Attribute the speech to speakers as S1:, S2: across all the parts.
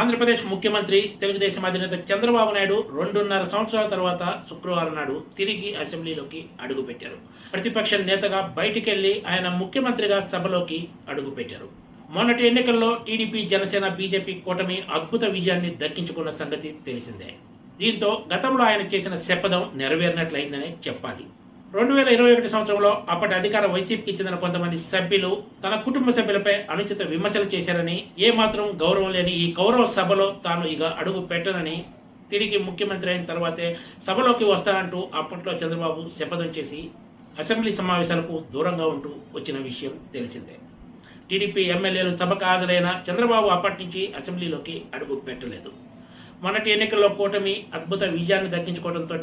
S1: ఆంధ్రప్రదేశ్ ముఖ్యమంత్రి తెలుగుదేశం అధినేత చంద్రబాబు నాయుడు 2.5 సంవత్సరాల తర్వాత శుక్రవారం నాడు తిరిగి అసెంబ్లీలోకి అడుగుపెట్టారు. ప్రతిపక్ష నేతగా బయటికెళ్లి ఆయన ముఖ్యమంత్రిగా సభలోకి అడుగుపెట్టారు. మొన్నటి ఎన్నికల్లో టీడీపీ, జనసేన, బీజేపీ కూటమి అద్భుత విజయాన్ని దక్కించుకున్న సంగతి తెలిసిందే. దీంతో గతంలో ఆయన చేసిన శపథం నెరవేరినట్లయిందనే చెప్పాలి. 2021 సంవత్సరంలో అప్పటి అధికార వైసీపీకి చెందిన కొంతమంది సభ్యులు తన కుటుంబ సభ్యులపై అనుచిత విమర్శలు చేశారని, ఏమాత్రం గౌరవం లేని ఈ కౌరవ సభలో తాను ఇక అడుగు పెట్టనని, తిరిగి ముఖ్యమంత్రి అయిన తర్వాతే సభలోకి వస్తానంటూ అప్పట్లో చంద్రబాబు శపథం చేసి అసెంబ్లీ సమావేశాలకు దూరంగా ఉంటూ వచ్చిన విషయం తెలిసిందే. టీడీపీ ఎమ్మెల్యేలు సభకు హాజరైన చంద్రబాబు అప్పటి నుంచి అసెంబ్లీలోకి అడుగు పెట్టలేదు. మొన్నటి ఎన్నికల్లో కూటమి అద్భుత విజయాన్ని దక్కించుకోవడంతో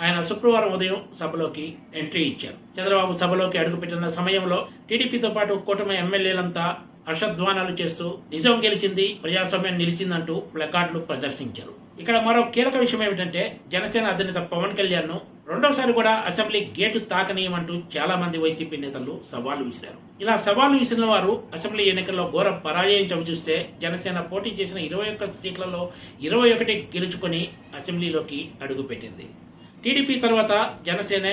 S1: ఆయన శుక్రవారం ఉదయం సభలోకి ఎంట్రీ ఇచ్చారు. చంద్రబాబు సభలోకి అడుగుపెట్టిన సమయంలో టీడీపీతో పాటు కూటమి ఎమ్మెల్యేలంతా హర్షధ్వానాలు చేస్తూ నిజం గెలిచింది, ప్రజాస్వామ్యం నిలిచిందంటూ ప్లకార్డులు ప్రదర్శించారు. ఇక్కడ మరో కీలక విషయం ఏమిటంటే, జనసేన అధినేత పవన్ కళ్యాణ్ ను రెండోసారి కూడా అసెంబ్లీ గేటు తాకనీయమంటూ చాలా మంది వైసీపీ నేతలు సవాళ్లు విసిరారు. ఇలా సవాళ్లు విసిరిన వారు అసెంబ్లీ ఎన్నికల్లో ఘోర పరాజయం చవిచూస్తే జనసేన పోటీ చేసిన 21 సీట్లలో 21 గెలుచుకొని అసెంబ్లీలోకి అడుగుపెట్టింది. టీడీపీ తర్వాత జనసేన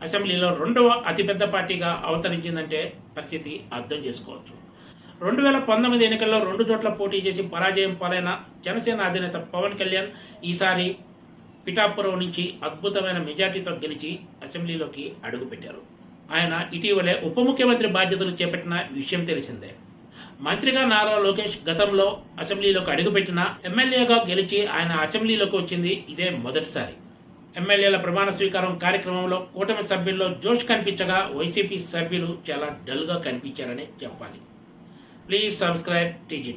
S1: అసెంబ్లీలో రెండవ అతిపెద్ద పార్టీగా అవతరించిందంటే పరిస్థితి అర్థం చేసుకోవచ్చు. 2019 ఎన్నికల్లో 2 చోట్ల పోటీ చేసి పరాజయం పాలైన జనసేన అధినేత పవన్ కళ్యాణ్ ఈసారి పిఠాపురం నుంచి అద్భుతమైన మెజార్టీతో గెలిచి అసెంబ్లీలోకి అడుగుపెట్టారు. ఆయన ఇటీవలే ఉప ముఖ్యమంత్రి బాధ్యతలు చేపట్టిన విషయం తెలిసిందే. మంత్రిగా నారా లోకేష్ గతంలో అసెంబ్లీలోకి అడుగుపెట్టిన, ఎమ్మెల్యేగా గెలిచి ఆయన అసెంబ్లీలోకి వచ్చింది ఇదే మొదటిసారి. ఎమ్మెల్యేల ప్రమాణ స్వీకారం కార్యక్రమంలో కూటమి సభ్యుల్లో జోష్ కనిపించగా వైసీపీ సభ్యులు చాలా డల్గా కనిపించారని చెప్పాలి. Please subscribe TGT.